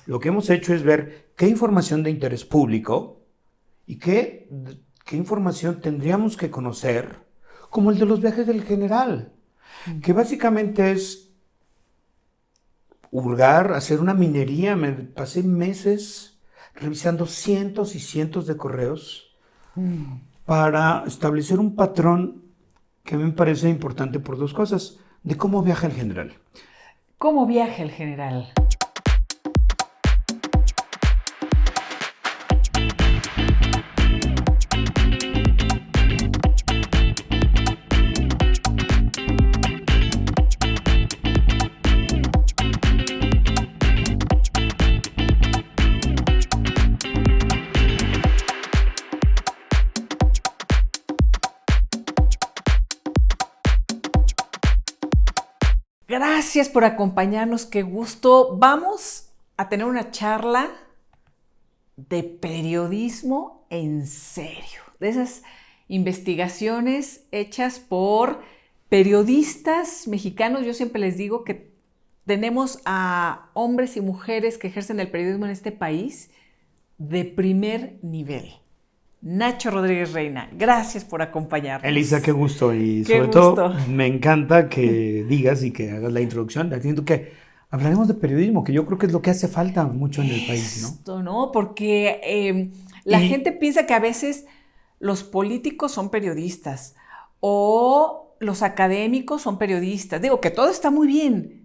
Lo que hemos hecho es ver qué información de interés público y qué información tendríamos que conocer, como el de los viajes del general, que básicamente es hurgar, hacer una minería. Me pasé meses revisando cientos y cientos de correos para establecer un patrón que me parece importante por dos cosas, de cómo viaja el general. ¿Cómo viaja el general? Gracias por acompañarnos, qué gusto. Vamos a tener una charla de periodismo en serio, de esas investigaciones hechas por periodistas mexicanos. Yo siempre les digo que tenemos a hombres y mujeres que ejercen el periodismo en este país de primer nivel. Nacho Rodríguez Reina, gracias por acompañarnos. Elisa, qué gusto, y Qué sobre gusto. todo me encanta que digas y que hagas la introducción, haciendo que hablaremos de periodismo, que yo creo que es lo que hace falta mucho en el país, ¿no? Esto, ¿no? Porque la Y, gente piensa que a veces los políticos son periodistas o los académicos son periodistas. Digo que todo está muy bien,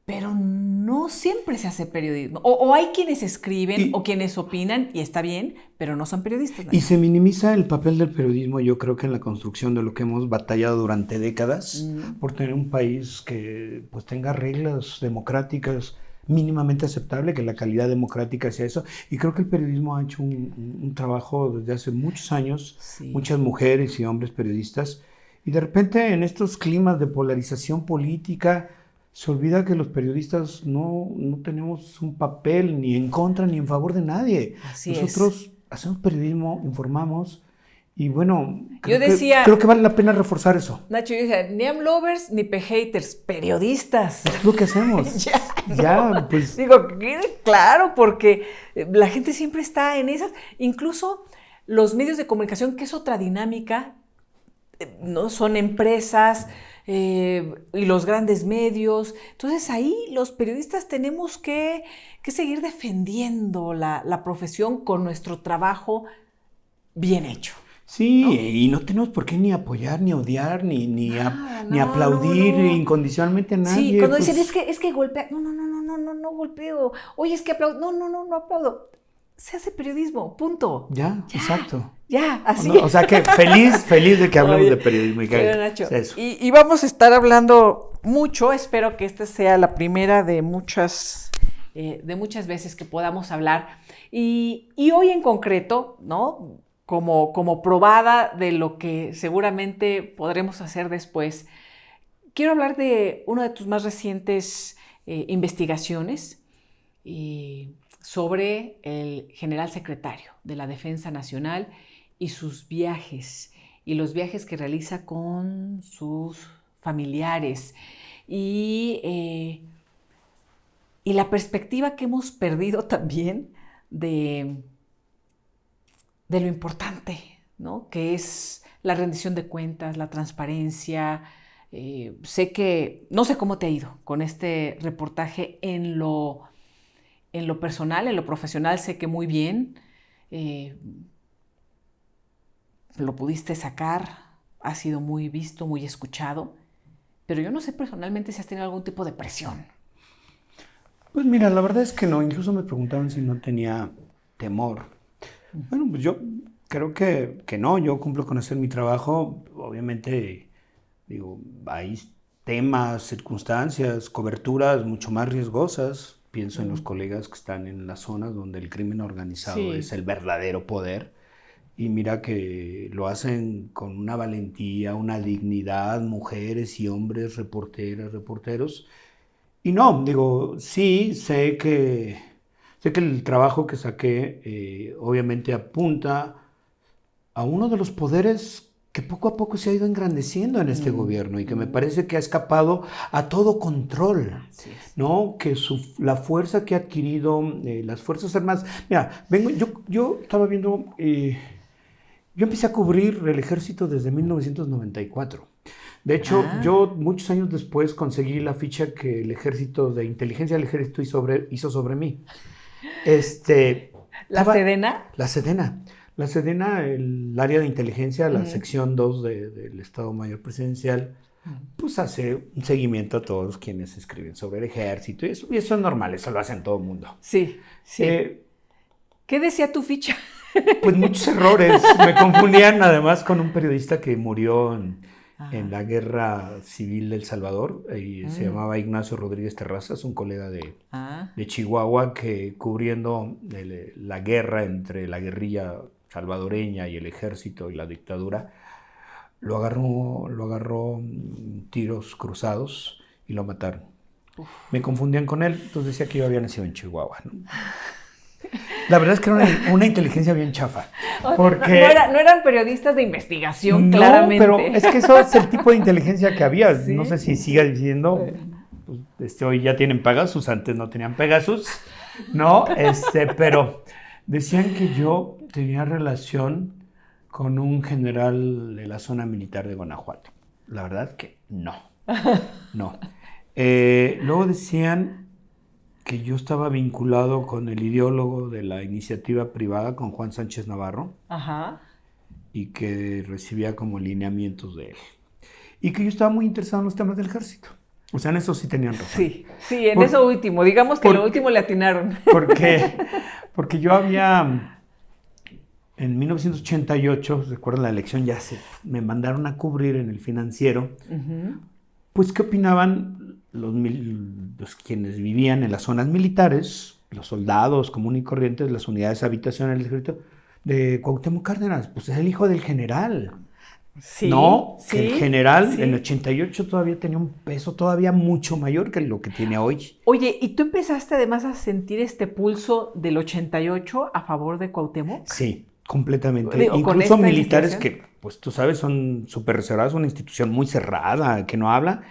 pero no siempre se hace periodismo. O hay quienes escriben y, o quienes opinan y está bien, pero no son periodistas, y Nacho. se minimiza el papel del periodismo, yo creo que en la construcción de lo que hemos batallado durante décadas, por tener un país que pues tenga reglas democráticas mínimamente aceptable, que la calidad democrática sea eso. Y creo que el periodismo ha hecho un trabajo desde hace muchos años, Sí. muchas mujeres y hombres periodistas, y de repente en estos climas de polarización política se olvida que los periodistas no tenemos un papel ni en contra ni en favor de nadie. Así Nosotros hacemos periodismo, informamos, y bueno, Yo creo decía, que vale la pena reforzar eso. Nacho, yo decía, ni am lovers ni pe-haters, periodistas. Es lo que hacemos. Ya, Ya, ¿no? pues. Digo, que quede claro, porque la gente siempre está en esas. Incluso los medios de comunicación, que es otra dinámica, ¿no? Son empresas y los grandes medios. Entonces ahí los periodistas tenemos que seguir defendiendo la profesión con nuestro trabajo bien hecho. Sí, ¿No? y no tenemos por qué ni apoyar, ni odiar, Nada, ni no, no, aplaudir no. incondicionalmente a Sí, nadie. cuando dicen, Pues es que golpea. No, no, no, no, no, no, no golpeo. Oye, es que aplaudo. No, no, no, no aplaudo. Se hace periodismo, punto. ya, Ya, exacto. ya, así. No, o sea que feliz de que hablemos Oye, de periodismo y querido que Nacho, sea eso. y vamos a estar hablando mucho. Espero que esta sea la primera de muchas veces que podamos hablar. Y hoy en concreto, ¿no? Como probada de lo que seguramente podremos hacer después, quiero hablar de una de tus más recientes investigaciones sobre el general secretario de la Defensa Nacional y sus viajes, y los viajes que realiza con sus familiares, y, y la perspectiva que hemos perdido también de lo importante, ¿no? Que es la rendición de cuentas, la transparencia. Sé que, no sé cómo te ha ido con este reportaje en lo personal, en lo profesional, sé que muy bien. Eh, lo pudiste sacar, ha sido muy visto, muy escuchado, pero yo no sé personalmente si has tenido algún tipo de presión. Pues mira, la verdad es que no. Incluso me preguntaban si no tenía temor. Bueno, pues yo creo que no. Yo cumplo con hacer mi trabajo. Obviamente, digo, hay temas, circunstancias, coberturas mucho más riesgosas. Pienso en los colegas que están en las zonas donde el crimen organizado es Sí. el verdadero poder. Y mira que lo hacen con una valentía, una dignidad, mujeres y hombres, reporteras, reporteros. Y no, digo, sí, sé que el trabajo que saqué obviamente apunta a uno de los poderes que poco a poco se ha ido engrandeciendo en este gobierno y que me parece que ha escapado a todo control, ¿no? Que la fuerza que ha adquirido las Fuerzas Armadas. Mira, yo estaba viendo, yo empecé a cubrir el ejército desde 1994. De hecho, yo muchos años después conseguí la ficha que el ejército de inteligencia del ejército hizo sobre mí. ¿La Sedena? La Sedena. La Sedena, el área de inteligencia, la sección 2 del Estado Mayor Presidencial, pues hace un seguimiento a todos quienes escriben sobre el ejército. Y eso es normal, eso lo hacen todo el mundo. Sí. ¿Qué decía tu ficha? Pues muchos errores. Me confundían además con un periodista que murió en la Guerra Civil de El Salvador. Y se llamaba Ignacio Rodríguez Terrazas, un colega de Chihuahua, que cubriendo la guerra entre la guerrilla salvadoreña y el ejército y la dictadura, lo agarró tiros cruzados y lo mataron. Me confundían con él, entonces decía que yo había nacido en Chihuahua, ¿no? La verdad es que era una inteligencia bien chafa. Porque no eran periodistas de investigación, claramente. No, pero es que eso es el tipo de inteligencia que había. ¿Sí? No sé si siga diciendo, pues, hoy ya tienen Pegasus, antes no tenían Pegasus, ¿no? Pero decían que yo tenía relación con un general de la zona militar de Guanajuato. La verdad que no. Luego decían que yo estaba vinculado con el ideólogo de la iniciativa privada, con Juan Sánchez Navarro, y que recibía como lineamientos de él. Y que yo estaba muy interesado en los temas del ejército. O sea, en eso sí tenían razón. Sí, en eso último. Digamos que lo último le atinaron. Porque yo en 1988, recuerdo la elección, me mandaron a cubrir en El Financiero, pues qué opinaban los quienes vivían en las zonas militares, los soldados comunes y corrientes, las unidades habitacionales del ejército, de Cuauhtémoc Cárdenas. Pues es el hijo del general. Que el general en el 88 todavía tenía un peso todavía mucho mayor que lo que tiene hoy. Oye, ¿y tú empezaste además a sentir este pulso del 88 a favor de Cuauhtémoc? Sí, completamente. Incluso militares que, pues tú sabes, son súper reservados, una institución muy cerrada, que no habla,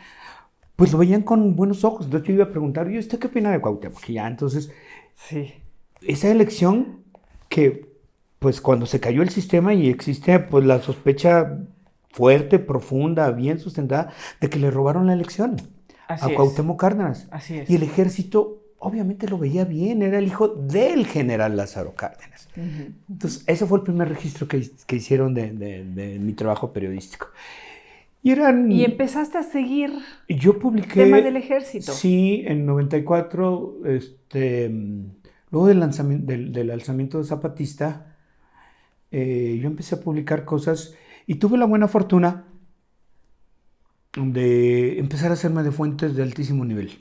pues lo veían con buenos ojos. Entonces yo iba a preguntar, ¿y usted qué opina de Cuauhtémoc? Y ya, entonces, esa elección que, pues cuando se cayó el sistema y existe pues la sospecha fuerte, profunda, bien sustentada, de que le robaron la elección a Cuauhtémoc Cárdenas. Así es. Y el ejército obviamente lo veía bien, era el hijo del general Lázaro Cárdenas. Entonces, ese fue el primer registro que hicieron de mi trabajo periodístico. Y empezaste a seguir temas del ejército. Sí, en 94, luego del alzamiento de Zapatista, yo empecé a publicar cosas y tuve la buena fortuna de empezar a hacerme de fuentes de altísimo nivel.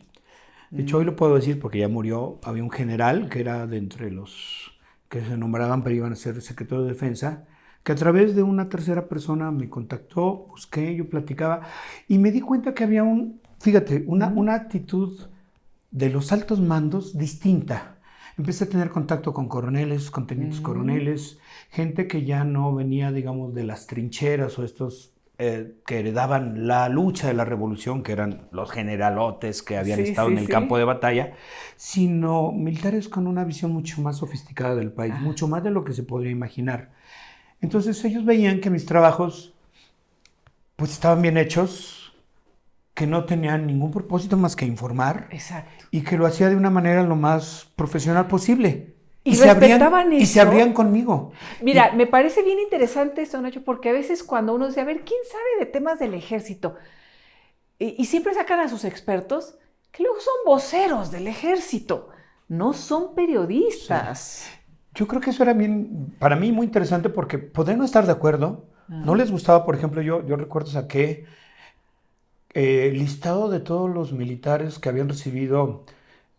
De hecho, hoy lo puedo decir porque ya murió. Había un general que era de entre los que se nombraban pero iban a ser secretario de Defensa, que a través de una tercera persona me contactó, busqué, yo platicaba y me di cuenta que había una actitud de los altos mandos distinta. Empecé a tener contacto con coroneles, con tenientes coroneles, gente que ya no venía, digamos, de las trincheras o estos que heredaban la lucha de la revolución, que eran los generalotes que habían estado en el campo de batalla, sino militares con una visión mucho más sofisticada del país, mucho más de lo que se podría imaginar. Entonces ellos veían que mis trabajos pues estaban bien hechos, que no tenían ningún propósito más que informar. Exacto. Y que lo hacía de una manera lo más profesional posible. Y respetaban eso. Y se abrían conmigo. Mira, me parece bien interesante esto, Nacho, porque a veces cuando uno dice, a ver, ¿quién sabe de temas del ejército? Y siempre sacan a sus expertos, que luego son voceros del ejército, no son periodistas. Sí. Yo creo que eso era bien, para mí muy interesante porque podrían no estar de acuerdo. No les gustaba, por ejemplo, yo recuerdo saqué listado de todos los militares que habían recibido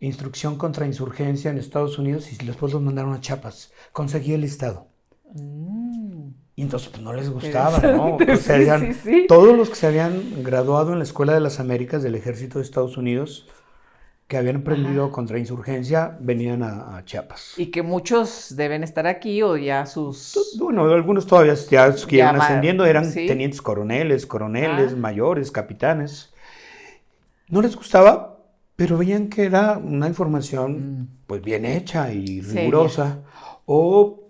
instrucción contra insurgencia en Estados Unidos y después los mandaron a Chiapas. Conseguí el listado. Y entonces pues, no les gustaba, ¿no? O sea, todos los que se habían graduado en la Escuela de las Américas del Ejército de Estados Unidos que habían emprendido contrainsurgencia venían a Chiapas. Y que muchos deben estar aquí o ya sus... Bueno, algunos todavía ya siguieron ascendiendo, eran ¿sí? tenientes coroneles, mayores, capitanes. No les gustaba, pero veían que era una información pues bien hecha y rigurosa. O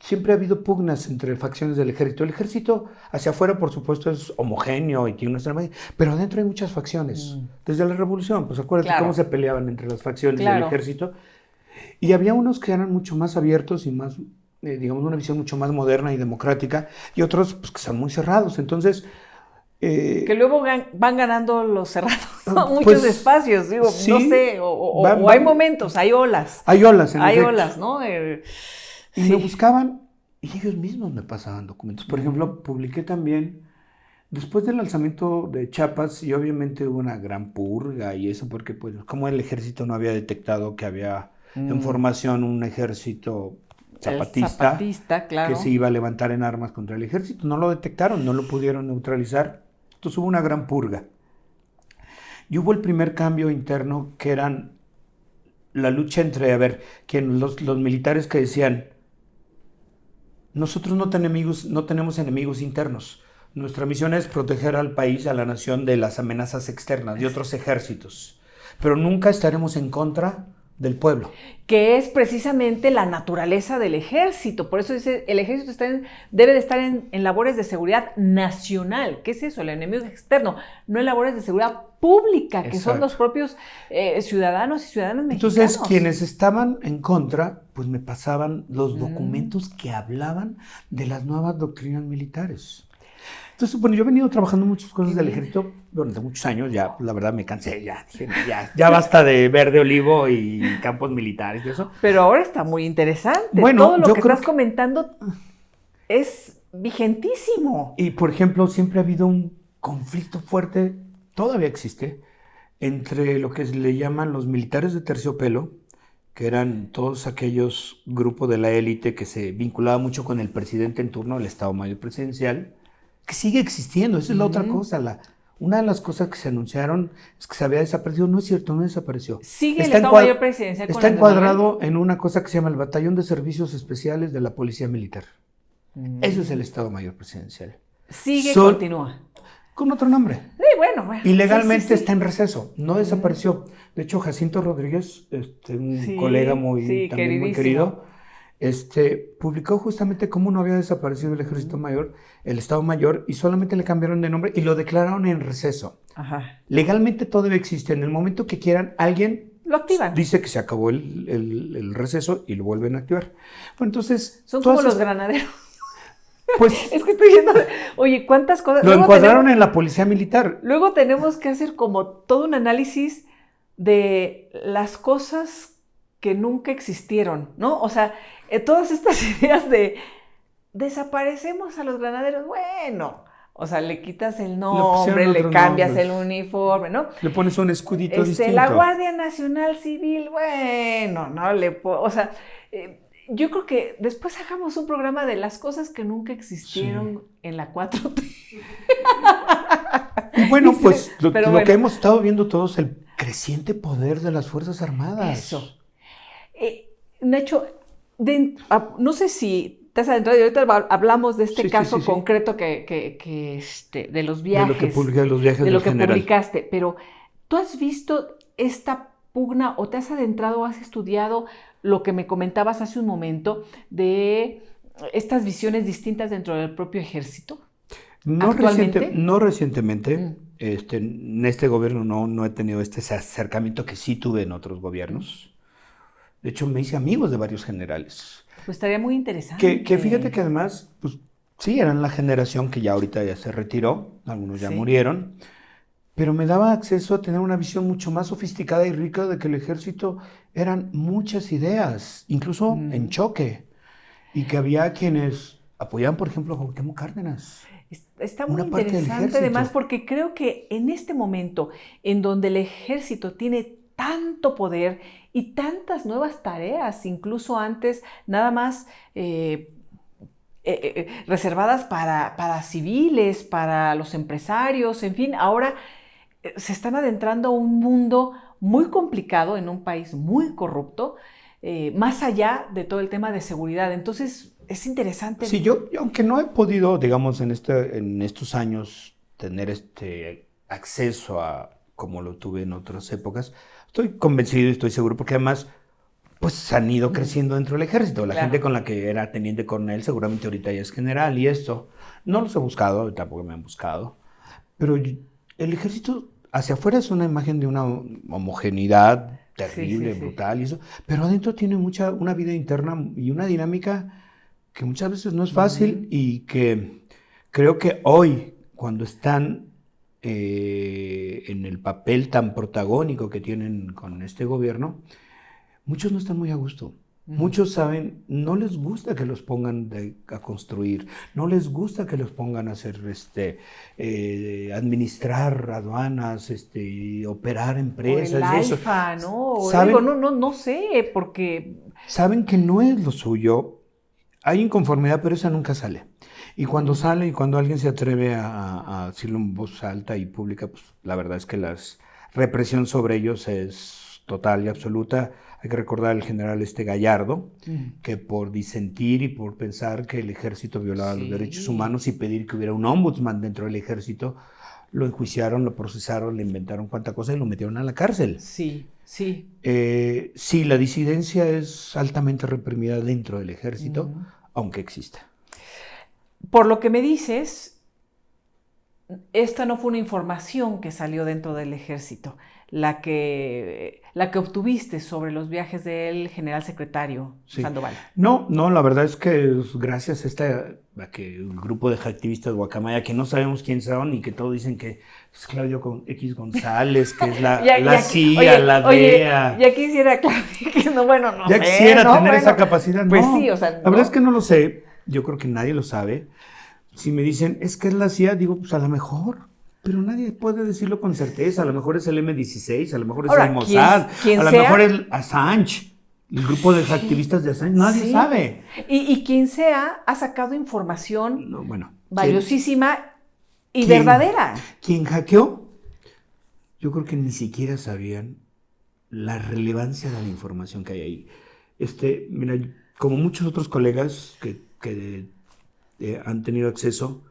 siempre ha habido pugnas entre facciones del ejército. El ejército hacia afuera, por supuesto, es homogéneo y tiene una estrategia, pero adentro hay muchas facciones. Desde la revolución, pues acuérdate cómo se peleaban entre las facciones del ejército. Y había unos que eran mucho más abiertos y más, digamos, una visión mucho más moderna y democrática, y otros pues, que son muy cerrados. Entonces... que luego van ganando los cerrados, muchos pues, espacios, digo, sí, no sé, o hay momentos, hay olas. Hay olas, Hay olas, ¿no? Y me buscaban y ellos mismos me pasaban documentos. Por ejemplo, publiqué también, después del alzamiento de Chiapas, y obviamente hubo una gran purga y eso, porque pues como el ejército no había detectado que había en formación un ejército zapatista, claro, que se iba a levantar en armas contra el ejército, no lo detectaron, no lo pudieron neutralizar. Entonces hubo una gran purga. Y hubo el primer cambio interno, que eran la lucha entre, los militares que decían, nosotros no tenemos enemigos internos. Nuestra misión es proteger al país, a la nación, de las amenazas externas, de otros ejércitos. Pero nunca estaremos en contra del pueblo. Que es precisamente la naturaleza del ejército. Por eso dice, el ejército debe de estar en labores de seguridad nacional. ¿Qué es eso? El enemigo externo, no en labores de seguridad pública, que son los propios ciudadanos y ciudadanas mexicanos. Entonces, quienes estaban en contra, pues me pasaban los documentos que hablaban de las nuevas doctrinas militares. Entonces, bueno, yo he venido trabajando muchas cosas del ejército durante muchos años, ya la verdad me cansé, ya basta de verde olivo y campos militares y eso. Pero ahora está muy interesante. Bueno, todo lo que estás comentando es vigentísimo. Y, por ejemplo, siempre ha habido un conflicto fuerte, todavía existe, entre lo que le llaman los militares de terciopelo, que eran todos aquellos grupos de la élite que se vinculaba mucho con el presidente en turno, el Estado Mayor Presidencial, que sigue existiendo. Esa es la otra cosa. Una de las cosas que se anunciaron es que se había desaparecido. No es cierto, no desapareció. Sigue el Estado Mayor Presidencial. Está encuadrado en una cosa que se llama el Batallón de Servicios Especiales de la Policía Militar. Eso es el Estado Mayor Presidencial. Continúa. Con otro nombre. Sí, bueno. Y legalmente está en receso. No desapareció. De hecho, Jacinto Rodríguez, un colega también muy querido, publicó justamente cómo no había desaparecido el Ejército Mayor, el Estado Mayor, y solamente le cambiaron de nombre y lo declararon en receso. Legalmente todavía existe. En el momento que quieran, alguien lo activan. Dice que se acabó el receso y lo vuelven a activar. Bueno, entonces... Son como los granaderos. Pues... es que estoy viendo... Oye, ¿cuántas cosas...? Lo encuadraron en la Policía Militar. Luego tenemos que hacer como todo un análisis de las cosas que nunca existieron, ¿no? O sea, todas estas ideas de desaparecemos a los granaderos, bueno, o sea, le quitas el nombre, le cambias el uniforme, ¿no? Le pones un escudito distinto. La Guardia Nacional Civil, bueno, no o sea, yo creo que después hagamos un programa de las cosas que nunca existieron en la 4T. Bueno, pues lo que hemos estado viendo todos, el creciente poder de las Fuerzas Armadas. Eso. Nacho, no sé si te has adentrado, y ahorita hablamos de este caso concreto que de los viajes. De lo que publiqué, los viajes de lo que general. Publicaste, pero ¿tú has visto esta pugna o te has adentrado o has estudiado lo que me comentabas hace un momento de estas visiones distintas dentro del propio ejército? No recientemente. En este gobierno no he tenido este acercamiento que sí tuve en otros gobiernos. De hecho, me hice amigos de varios generales. Pues estaría muy interesante. Que fíjate que además, pues sí, eran la generación que ya ahorita ya se retiró, algunos ya murieron, pero me daba acceso a tener una visión mucho más sofisticada y rica de que el ejército eran muchas ideas, incluso en choque, y que había quienes apoyaban, por ejemplo, a Cuauhtémoc Cárdenas. Está muy interesante además porque creo que en este momento en donde el ejército tiene tanto poder y tantas nuevas tareas, incluso antes nada más reservadas para civiles, para los empresarios, en fin, ahora se están adentrando a un mundo muy complicado en un país muy corrupto, más allá de todo el tema de seguridad. Entonces, es interesante. Sí, yo aunque no he podido, digamos, en estos años tener acceso a como lo tuve en otras épocas, estoy convencido y estoy seguro, porque además pues han ido creciendo dentro del ejército. La gente con la que era teniente coronel seguramente ahorita ya es general y esto. No los he buscado, tampoco me han buscado. Pero el ejército hacia afuera es una imagen de una homogeneidad terrible, brutal y eso. Pero adentro tiene una vida interna y una dinámica que muchas veces no es fácil y que creo que hoy, cuando están en el papel tan protagónico que tienen con este gobierno, muchos no están muy a gusto. Muchos saben, no les gusta que los pongan a construir, no les gusta que los pongan a hacer, administrar aduanas, operar empresas. O el y eso. AIFA, ¿no? ¿Saben? Digo, no sé, porque... Saben que no es lo suyo. Hay inconformidad, pero esa nunca sale. Y cuando sale y cuando alguien se atreve a decirlo en voz alta y pública, pues la verdad es que la represión sobre ellos es total y absoluta. Hay que recordar al general Gallardo, que por disentir y por pensar que el ejército violaba los derechos humanos y pedir que hubiera un ombudsman dentro del ejército, lo enjuiciaron, lo procesaron, le inventaron cuánta cosa y lo metieron a la cárcel. Sí. Sí, la disidencia es altamente reprimida dentro del ejército, aunque exista. Por lo que me dices, esta no fue una información que salió dentro del ejército, la que obtuviste sobre los viajes del general secretario Sandoval. No, la verdad es que gracias a que un grupo de activistas guacamaya que no sabemos quién son y que todos dicen que es Claudio X González, que es la CIA, la DEA. Ya quisiera Claudio X, no sé, quisiera tener esa capacidad. Pues sí, o sea, la verdad es que no lo sé, yo creo que nadie lo sabe. Si me dicen, es que es la CIA, digo, pues a lo mejor. Pero nadie puede decirlo con certeza. A lo mejor es el M16, a lo mejor es el Mossad, a lo mejor es Assange, el grupo de activistas de Assange. Nadie sabe. Y quien sea ha sacado información valiosísima y verdadera. ¿Quién hackeó? Yo creo que ni siquiera sabían la relevancia de la información que hay ahí. Mira, como muchos otros colegas que han tenido acceso,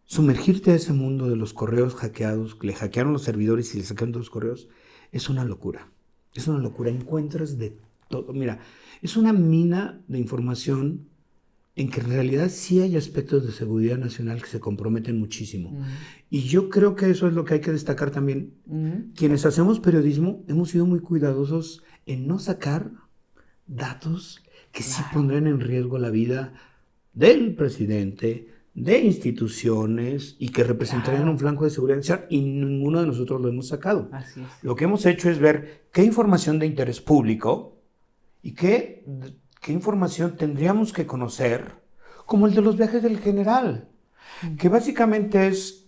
sumergirte a ese mundo de los correos hackeados, le hackearon los servidores y le sacaron todos los correos, es una locura. Es una locura. Encuentras de todo. Mira, es una mina de información en que en realidad sí hay aspectos de seguridad nacional que se comprometen muchísimo. Y yo creo que eso es lo que hay que destacar también. Quienes hacemos periodismo hemos sido muy cuidadosos en no sacar datos que sí pondrán en riesgo la vida del presidente, de instituciones y que representarían un flanco de seguridad nacional, y ninguno de nosotros lo hemos sacado. Así es. Lo que hemos hecho es ver qué información de interés público y qué información tendríamos que conocer, como el de los viajes del general, que básicamente es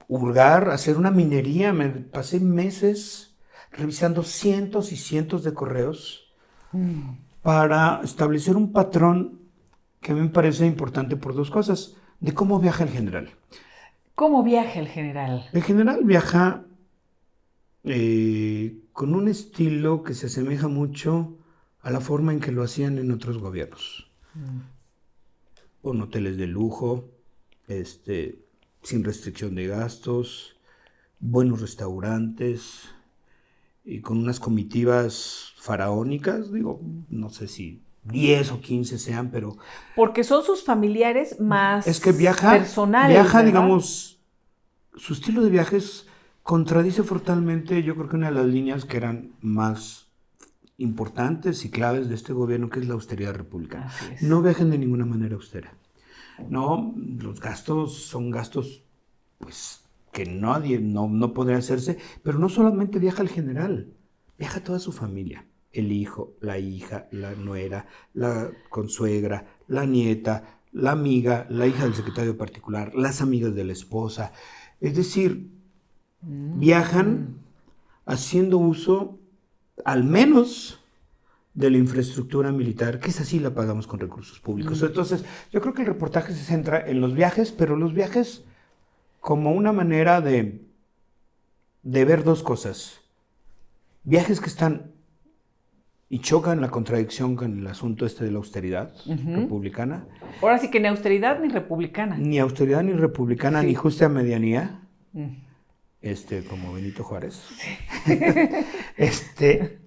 hurgar, hacer una minería. Me pasé meses revisando cientos y cientos de correos para establecer un patrón que me parece importante por dos cosas, de cómo viaja el general. ¿Cómo viaja el general? El general viaja con un estilo que se asemeja mucho a la forma en que lo hacían en otros gobiernos. Con hoteles de lujo, sin restricción de gastos, buenos restaurantes, y con unas comitivas faraónicas, digo, no sé si 10 o 15 sean, pero... Porque son sus familiares más personales. Viaja, ¿verdad? digamos, su estilo de viajes contradice frontalmente, yo creo que una de las líneas que eran más importantes y claves de este gobierno, que es la austeridad republicana. No viajan de ninguna manera austera. No, los gastos son gastos, pues, que nadie, no podría hacerse, pero no solamente viaja el general, viaja toda su familia. El hijo, la hija, la nuera, la consuegra, la nieta, la amiga, la hija del secretario particular, las amigas de la esposa. Es decir, viajan haciendo uso, al menos, de la infraestructura militar, que esa sí la pagamos con recursos públicos. Entonces, yo creo que el reportaje se centra en los viajes, pero los viajes como una manera de de ver dos cosas. Viajes que están y chocan la contradicción con el asunto de la austeridad republicana. Ahora sí que ni austeridad ni republicana. Ni austeridad ni republicana, Sí. ni justa medianía. Como Benito Juárez.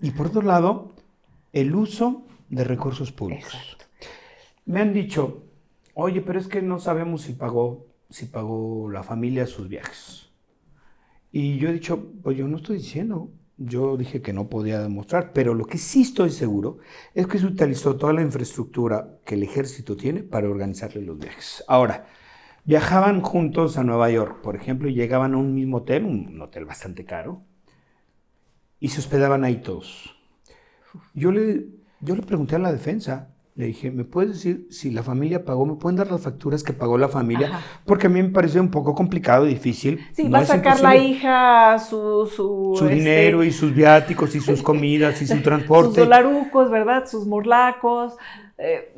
Y por otro lado, el uso de recursos públicos. Exacto. Me han dicho, oye, pero es que no sabemos si pagó la familia sus viajes. Y yo he dicho, pues yo no estoy diciendo, yo dije que no podía demostrar, pero lo que sí estoy seguro es que se utilizó toda la infraestructura que el ejército tiene para organizarle los viajes. Ahora, viajaban juntos a Nueva York, por ejemplo, y llegaban a un mismo hotel, un hotel bastante caro, y se hospedaban ahí todos. Yo le pregunté a la defensa, le dije, ¿me puedes decir si la familia pagó? ¿Me pueden dar las facturas que pagó la familia? Ajá. Porque a mí me parece un poco complicado y difícil. Sí, No va a es sacar imposible. la hija su Dinero y sus viáticos y sus comidas y su transporte. sus dolarucos, ¿verdad? Sus morlacos,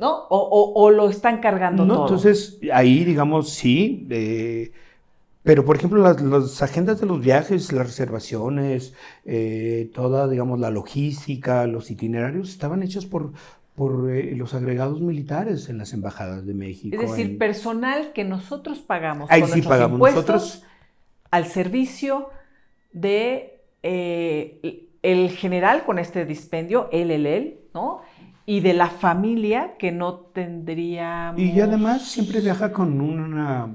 ¿no? O lo están cargando No, todo. entonces, ahí, digamos, sí. Pero, por ejemplo, las agendas de los viajes, las reservaciones, toda, digamos, la logística, los itinerarios estaban hechos por los agregados militares en las embajadas de México. Es decir, personal que nosotros pagamos ahí con sí nuestros pagamos impuestos nosotros. al servicio de el general con este dispendio, él, ¿no? Y de la familia que no tendríamos... Y además siempre viaja con una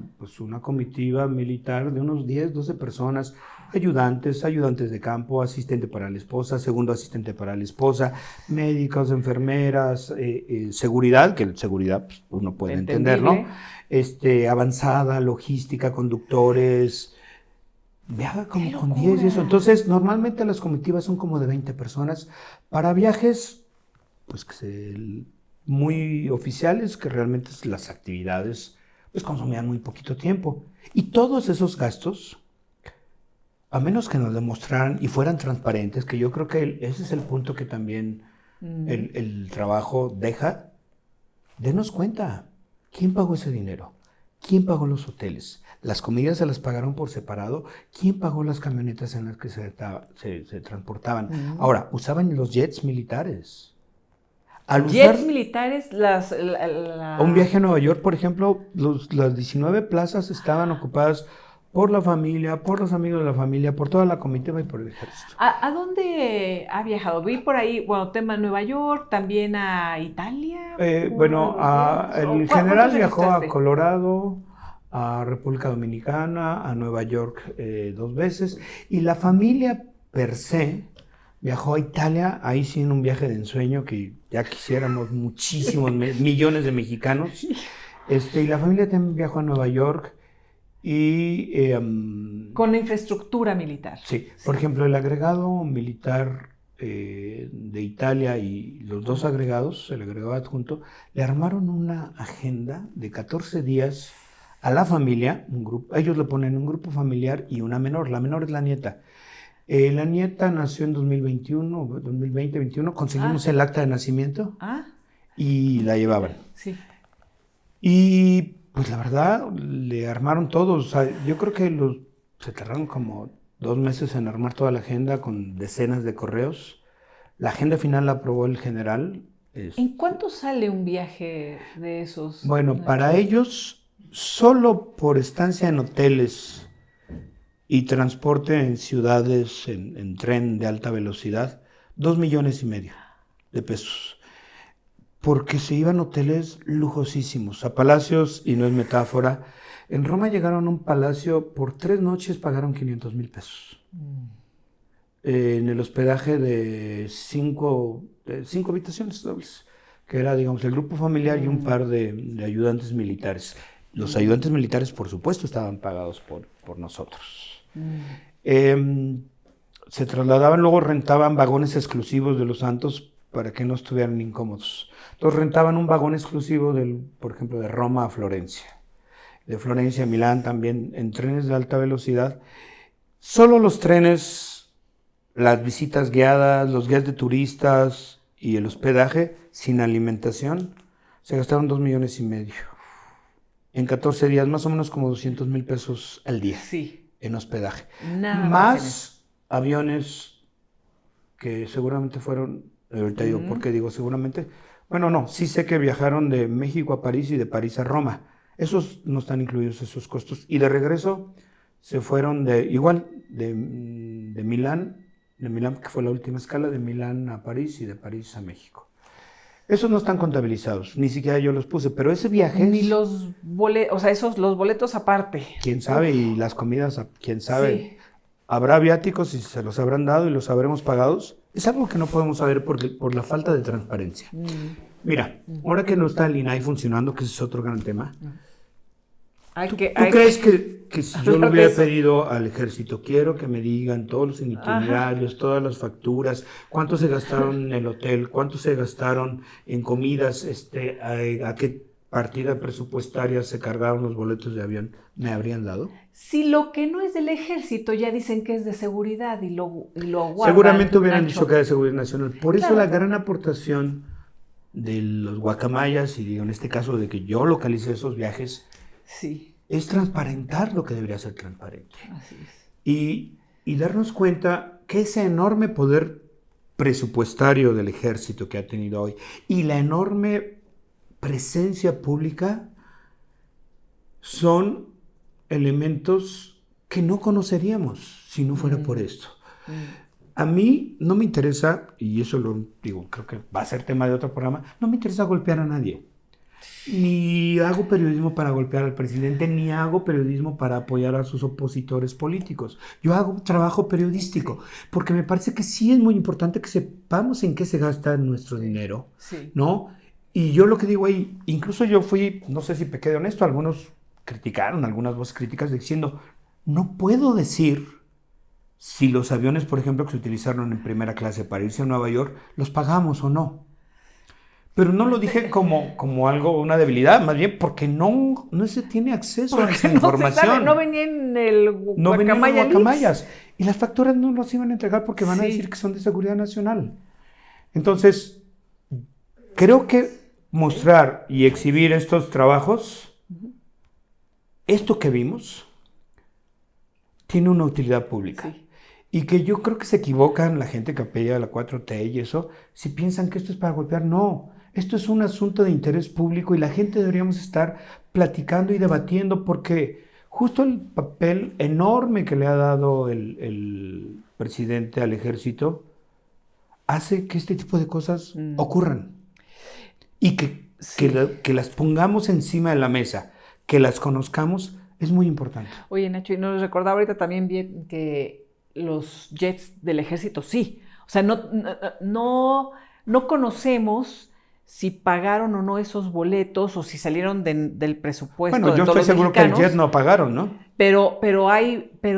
comitiva militar de unos 10, 12 personas, ayudantes de campo, asistente para la esposa, segundo asistente para la esposa, médicos, enfermeras, seguridad, que seguridad pues, uno puede entender, ¿no? Avanzada, logística, conductores, viaja como con 10 y eso. Entonces, normalmente las comitivas son como de 20 personas para viajes pues muy oficiales, que realmente las actividades pues consumían muy poquito tiempo. Y todos esos gastos, a menos que nos demostraran y fueran transparentes, que yo creo que ese es el punto que también el trabajo deja, denos cuenta, ¿quién pagó ese dinero? ¿Quién pagó los hoteles? ¿Las comidas se las pagaron por separado? ¿Quién pagó las camionetas en las que se transportaban? Ahora, usaban los jets militares. Jets militares, un viaje a Nueva York, por ejemplo, las 19 plazas estaban ocupadas por la familia, por los amigos de la familia, por toda la comitiva y por el ejército. ¿A dónde ha viajado? Vi por ahí, tema Nueva York, también a Italia. El general viajó a Colorado, a República Dominicana, a Nueva York 2 veces, y la familia per se viajó a Italia, ahí sí en un viaje de ensueño que ya quisiéramos muchísimos millones de mexicanos. Y la familia también viajó a Nueva York y... con la infraestructura militar. Sí, por ejemplo, el agregado militar de Italia y los 2 agregados, el agregado adjunto, le armaron una agenda de 14 días a la familia, un grupo, ellos le ponen un grupo familiar y una menor, la menor es la nieta. La nieta nació en 2020-21, conseguimos el acta de nacimiento y la llevaban. Sí. Y pues la verdad, le armaron todos. O sea, yo creo que se tardaron como 2 meses en armar toda la agenda con decenas de correos. La agenda final la aprobó el general. ¿En cuánto sale un viaje de esos? Bueno, para ellos, solo por estancia en hoteles y transporte en ciudades, en tren de alta velocidad, 2,5 millones de pesos. Porque se iban a hoteles lujosísimos, a palacios, y no es metáfora. En Roma llegaron a un palacio, por 3 noches pagaron 500,000 pesos. En el hospedaje de 5 habitaciones dobles, que era, digamos, el grupo familiar y un par de ayudantes militares. Los ayudantes militares, por supuesto, estaban pagados por nosotros. Se trasladaban, luego rentaban vagones exclusivos de los Santos para que no estuvieran incómodos. Entonces rentaban un vagón exclusivo, por ejemplo, de Roma a Florencia. De Florencia a Milán también, en trenes de alta velocidad. Solo los trenes, las visitas guiadas, los guías de turistas y el hospedaje sin alimentación, se gastaron 2,5 millones. En 14 días, más o menos como 200,000 pesos al día. Sí. en hospedaje. Nada Más aviones que seguramente fueron, ahorita digo, ¿por qué digo seguramente? Bueno, no, sí sé que viajaron de México a París y de París a Roma. Esos no están incluidos esos costos. Y de regreso se fueron de Milán, que fue la última escala, de Milán a París y de París a México. Esos no están contabilizados, ni siquiera yo los puse, pero ese viaje Ni los boletos, o sea, los boletos aparte. quién sabe, y las comidas, quién sabe. Sí. Habrá viáticos y se los habrán dado y los habremos pagados. Es algo que no podemos saber por la falta de transparencia. Mira, ahora que no está el INAI funcionando, que ese es otro gran tema, ¿tú crees que si yo le hubiera pedido al ejército, quiero que me digan todos los itinerarios, todas las facturas, cuánto se gastaron en el hotel, cuánto se gastaron en comidas, a qué partida presupuestaria se cargaron los boletos de avión, me habrían dado? Si lo que no es del ejército ya dicen que es de seguridad y lo guardan. Seguramente hubieran dicho que era de seguridad nacional. Por eso Claro. la gran aportación de los guacamayas, y digo en este caso de que yo localicé esos viajes, Sí, es transparentar lo que debería ser transparente. así es. Y darnos cuenta que ese enorme poder presupuestario del ejército que ha tenido hoy y la enorme presencia pública son elementos que no conoceríamos si no fuera por esto. A mí no me interesa, y eso lo digo, creo que va a ser tema de otro programa, no me interesa golpear a nadie. Ni hago periodismo para golpear al presidente, ni hago periodismo para apoyar a sus opositores políticos. Yo hago trabajo periodístico, porque me parece que sí es muy importante que sepamos en qué se gasta nuestro dinero, ¿no? Y yo lo que digo ahí, incluso yo fui, no sé si pequé de honesto, algunos criticaron, algunas voces críticas diciendo, no puedo decir si los aviones, por ejemplo, que se utilizaron en primera clase para irse a Nueva York, los pagamos o no. Pero no lo dije como algo, una debilidad, más bien porque no se tiene acceso a esa información. No venía en el guacamayas. Y las facturas no nos iban a entregar porque van a decir que son de seguridad nacional. Entonces, creo que mostrar y exhibir estos trabajos, esto que vimos, tiene una utilidad pública. Sí. Y que yo creo que se equivocan la gente que apoya a la 4T y eso, si piensan que esto es para golpear. No, esto es un asunto de interés público y la gente deberíamos estar platicando y debatiendo porque justo el papel enorme que le ha dado el presidente al ejército hace que este tipo de cosas ocurran y que las pongamos encima de la mesa, que las conozcamos, es muy importante. Oye, Nacho, y nos recordaba ahorita también bien que los jets del ejército sí. O sea, no conocemos si pagaron o no esos boletos o si salieron del presupuesto. Bueno, yo estoy seguro que el jet no pagaron, ¿no? Pero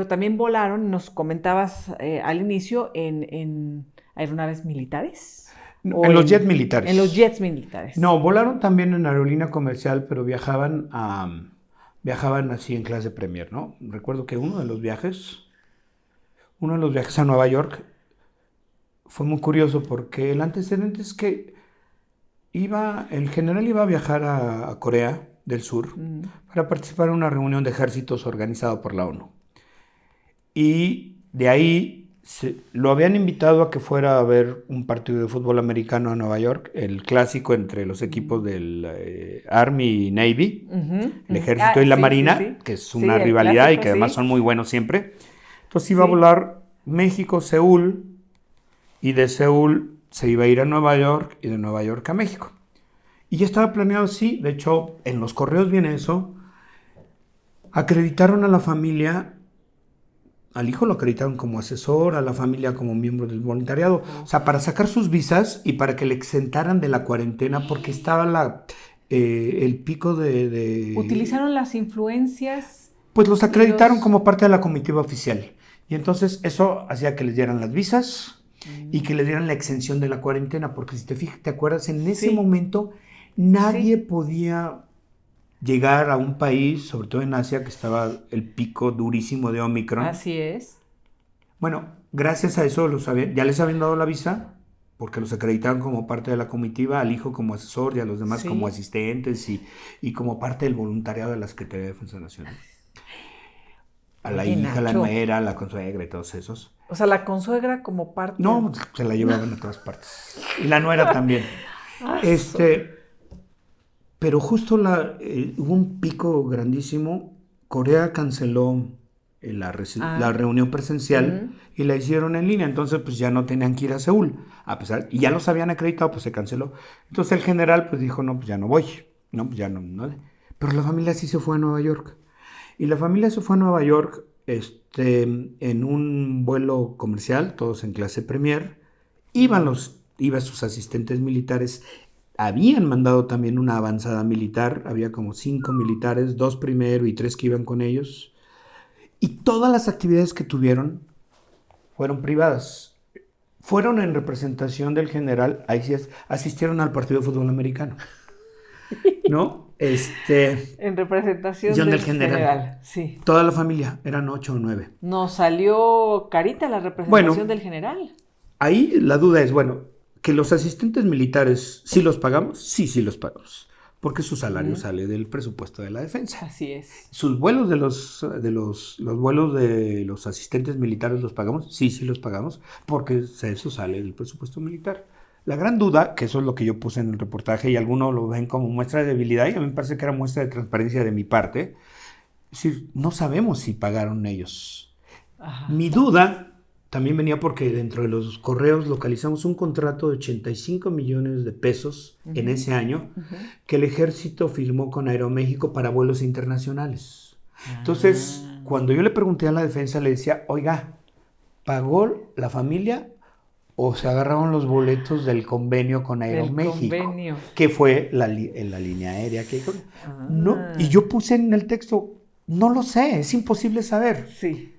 también volaron, nos comentabas al inicio, en aeronaves militares. En los jets militares. En los jets militares. No, volaron también en aerolínea comercial, pero viajaban así en clase Premier, ¿no? Recuerdo que uno de los viajes a Nueva York fue muy curioso porque el antecedente es que el general iba a viajar a Corea del Sur para participar en una reunión de ejércitos organizada por la ONU. Y de ahí lo habían invitado a que fuera a ver un partido de fútbol americano a Nueva York, el clásico entre los equipos del Army y Navy, el ejército y la Marina, que es una rivalidad clásico, y que además son muy buenos siempre. Entonces iba a volar México, Seúl, y de Seúl se iba a ir a Nueva York y de Nueva York a México. Y ya estaba planeado así, de hecho en los correos viene eso. Acreditaron a la familia, al hijo lo acreditaron como asesor, a la familia como miembro del voluntariado, o sea, para sacar sus visas y para que le exentaran de la cuarentena porque estaba el pico de... ¿Utilizaron las influencias? Pues los acreditaron como parte de la comitiva oficial. Y entonces eso hacía que les dieran las visas y que les dieran la exención de la cuarentena, porque si te acuerdas, en ese momento nadie podía llegar a un país, sobre todo en Asia, que estaba el pico durísimo de Omicron. Así es. Bueno, gracias a eso ya les habían dado la visa, porque los acreditaron como parte de la comitiva, al hijo como asesor y a los demás como asistentes y como parte del voluntariado de la Secretaría de Defensa Nacional. A la Oye, hija, la Nacho. nuera, la consuegra y todos esos. O sea, la consuegra como parte... No, se la llevaban a todas partes. Y la nuera también. Ah, Pero justo hubo un pico grandísimo. Corea canceló la reunión presencial y la hicieron en línea. Entonces, pues ya no tenían que ir a Seúl. Y ya los habían acreditado, pues se canceló. Entonces el general pues dijo, no, pues ya no voy. No, pues ya no. Pero la familia sí se fue a Nueva York. Y la familia se fue a Nueva York en un vuelo comercial, todos en clase premier. Iban sus asistentes militares. Habían mandado también una avanzada militar. Había como 5 militares, 2 primero y 3 que iban con ellos. Y todas las actividades que tuvieron fueron privadas. Fueron en representación del general. Ahí sí asistieron al partido de fútbol americano. ¿No? En representación del del general. Sí. Toda la familia, eran 8 o 9. Nos salió carita la representación del general. Ahí la duda es, que los asistentes militares, ¿sí los pagamos? Sí los pagamos. Porque su salario sale del presupuesto de la defensa. Así es. ¿Sus vuelos los vuelos de los asistentes militares los pagamos? Sí los pagamos, porque eso sale del presupuesto militar. La gran duda, que eso es lo que yo puse en el reportaje y algunos lo ven como muestra de debilidad, y a mí me parece que era muestra de transparencia de mi parte, es decir, no sabemos si pagaron ellos. Ajá. Mi duda también venía porque dentro de los correos localizamos un contrato de 85 millones de pesos en ese año que el ejército firmó con Aeroméxico para vuelos internacionales. Entonces, cuando yo le pregunté a la defensa, le decía, oiga, ¿pagó la familia o se agarraron los boletos del convenio con Aeroméxico? Que fue la línea aérea que... No, y yo puse en el texto, no lo sé, es imposible saber. Sí.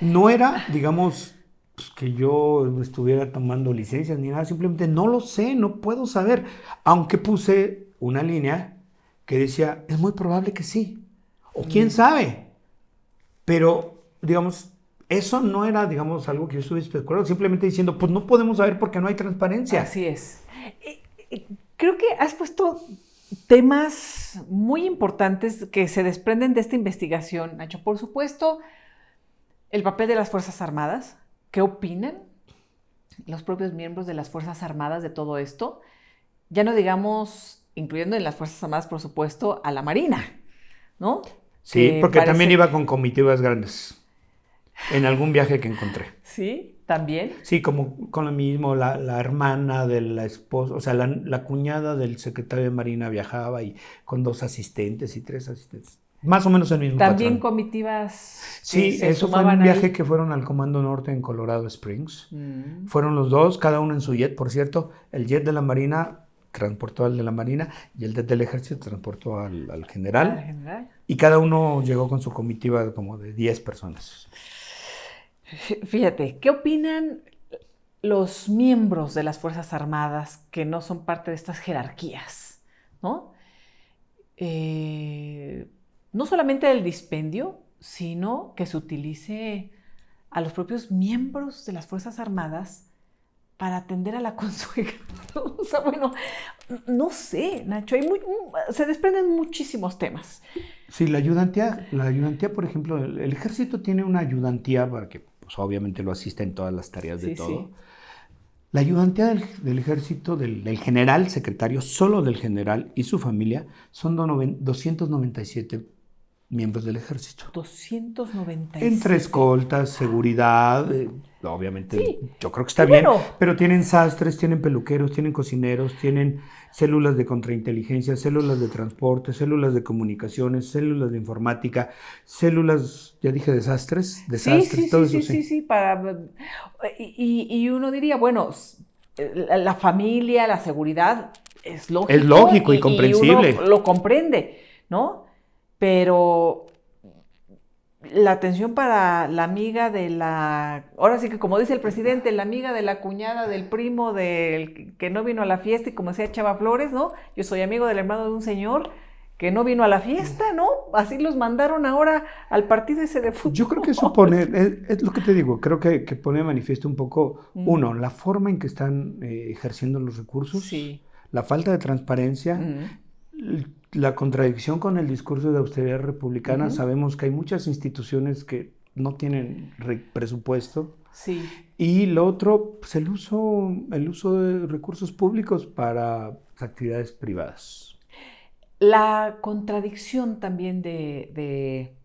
No era, digamos, que yo estuviera tomando licencias ni nada, simplemente no lo sé, no puedo saber. Aunque puse una línea que decía, es muy probable que sí, o quién sabe. Pero, digamos, eso no era, digamos, algo que yo estuviera especulando, simplemente diciendo, pues no podemos saber porque no hay transparencia. Así es. Creo que has puesto temas muy importantes que se desprenden de esta investigación, Nacho. Por supuesto, el papel de las Fuerzas Armadas. ¿Qué opinan los propios miembros de las Fuerzas Armadas de todo esto? Ya no digamos, incluyendo en las Fuerzas Armadas, por supuesto, a la Marina, ¿no? Sí, porque también iba con comitivas grandes en algún viaje que encontré. ¿Sí? ¿También? Sí, como con lo mismo, la hermana de la esposa, o sea, la cuñada del secretario de Marina viajaba y con 2 asistentes y 3 asistentes. Más o menos el mismo ¿También patrón. comitivas? Sí, eso fue un viaje que fueron al Comando Norte en Colorado Springs. Fueron los 2, cada uno en su jet, por cierto. El jet de la Marina transportó al de la Marina y el jet del Ejército transportó al general. Y cada uno llegó con su comitiva como de 10 personas. Fíjate, ¿qué opinan los miembros de las Fuerzas Armadas que no son parte de estas jerarquías? ¿No? No solamente del dispendio, sino que se utilice a los propios miembros de las Fuerzas Armadas para atender a la consuegra. O sea, bueno, no sé, Nacho, se desprenden muchísimos temas. Sí, la ayudantía, por ejemplo, el ejército tiene una ayudantía para que, pues, obviamente lo asista en todas las tareas de todo. Sí. La ayudantía del ejército, del general secretario, solo del general y su familia, son 297 miembros del ejército. 297. Entre escoltas, seguridad, obviamente, sí. Yo creo que está bien, pero tienen sastres, tienen peluqueros, tienen cocineros, tienen células de contrainteligencia, células de transporte, células de comunicaciones, células de informática, células, ya dije, desastres, todo eso. Sí, y uno diría, bueno, la familia, la seguridad, es lógico. Es lógico y comprensible. Y uno lo comprende, ¿no? Pero la atención para la amiga de la... Ahora sí que como dice el presidente, la amiga de la cuñada del primo del que no vino a la fiesta, y como decía Chava Flores, ¿no? Yo soy amigo del hermano de un señor que no vino a la fiesta, ¿no? Así los mandaron ahora al partido ese de fútbol. Yo creo que eso pone, es lo que te digo, creo que pone de manifiesto un poco, uno, la forma en que están ejerciendo los recursos, sí. La falta de transparencia, la contradicción con el discurso de austeridad republicana. Sabemos que hay muchas instituciones que no tienen presupuesto. Sí. Y lo otro, pues el uso de recursos públicos para actividades privadas. La contradicción también de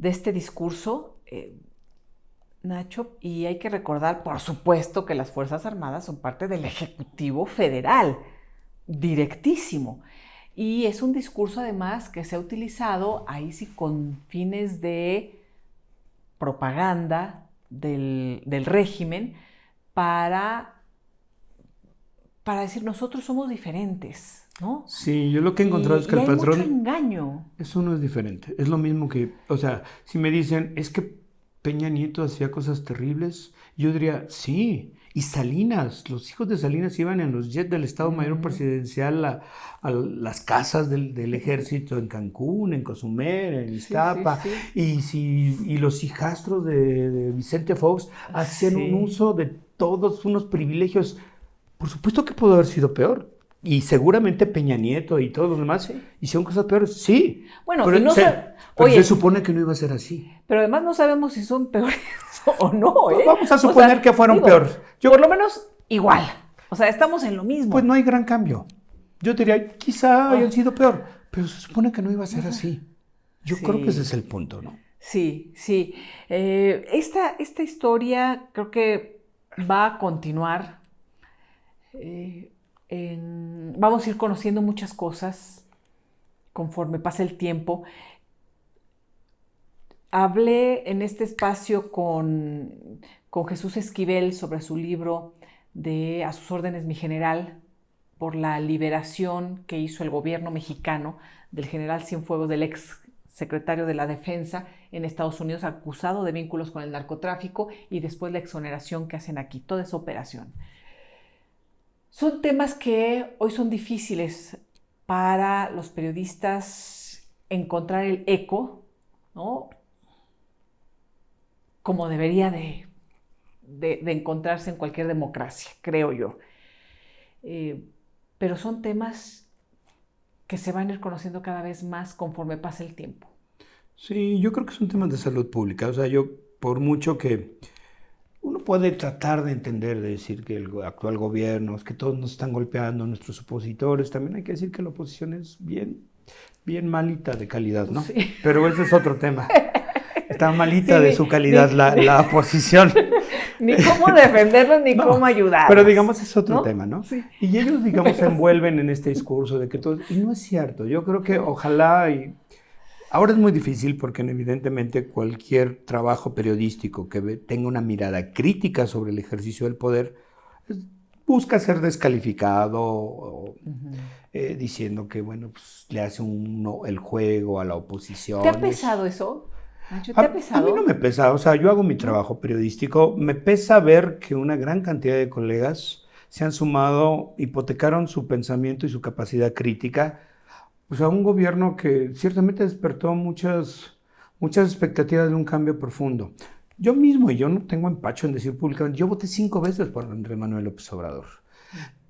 este discurso, Nacho, y hay que recordar, por supuesto, que las Fuerzas Armadas son parte del Ejecutivo Federal, directísimo. Y es un discurso, además, que se ha utilizado ahí sí con fines de propaganda del régimen para decir nosotros somos diferentes, ¿no? Sí, yo lo que he encontrado es que el patrón... hay mucho engaño. Eso no es diferente, es lo mismo que... O sea, si me dicen, es que Peña Nieto hacía cosas terribles, yo diría, sí. Y Salinas, los hijos de Salinas iban en los jets del Estado Mayor Presidencial a las casas del ejército en Cancún, en Cozumel, en Iztapa, y los hijastros de Vicente Fox hacían un uso de todos unos privilegios. Por supuesto que pudo haber sido peor. Y seguramente Peña Nieto y todos los demás hicieron cosas peores, sí. Bueno, pero, y no se supone que no iba a ser así. Pero además no sabemos si son peores o no, ¿eh? Pues vamos a suponer que fueron peores. Por lo menos igual. O sea, estamos en lo mismo. Pues no hay gran cambio. Yo diría, quizá hayan sido peor, pero se supone que no iba a ser así. Yo creo que ese es el punto, ¿no? Sí, sí. Esta historia creo que va a continuar. Vamos a ir conociendo muchas cosas conforme pase el tiempo. Hablé en este espacio con Jesús Esquivel sobre su libro de A sus órdenes, mi general, por la liberación que hizo el gobierno mexicano del general Cienfuegos, del ex secretario de la Defensa en Estados Unidos, acusado de vínculos con el narcotráfico, y después la exoneración que hacen aquí, toda esa operación. Son temas que hoy son difíciles para los periodistas encontrar el eco, ¿no? Como debería de encontrarse en cualquier democracia, creo yo. Pero son temas que se van a ir conociendo cada vez más conforme pasa el tiempo. Sí, yo creo que son temas de salud pública. O sea, yo, por mucho que uno puede tratar de entender, de decir que el actual gobierno, es que todos nos están golpeando, nuestros opositores, también hay que decir que la oposición es bien malita de calidad, ¿no? Sí. Pero ese es otro tema. Está malita de su calidad la oposición. Ni cómo defenderlos, ni cómo ayudarlos. Pero digamos es otro tema, ¿no? Sí. Y ellos, digamos, se envuelven en este discurso de que todo... Y no es cierto. Yo creo que ojalá... Ahora es muy difícil porque evidentemente cualquier trabajo periodístico que tenga una mirada crítica sobre el ejercicio del poder busca ser descalificado diciendo que, bueno, pues le hace el juego a la oposición. ¿Te ha pesado eso? Nacho, ¿te ha pesado? A mí no me pesa, o sea, yo hago mi trabajo periodístico, me pesa ver que una gran cantidad de colegas se han sumado, hipotecaron su pensamiento y su capacidad crítica, o sea, un gobierno que ciertamente despertó muchas expectativas de un cambio profundo. Yo mismo, y yo no tengo empacho en decir públicamente, yo voté 5 veces por Andrés Manuel López Obrador.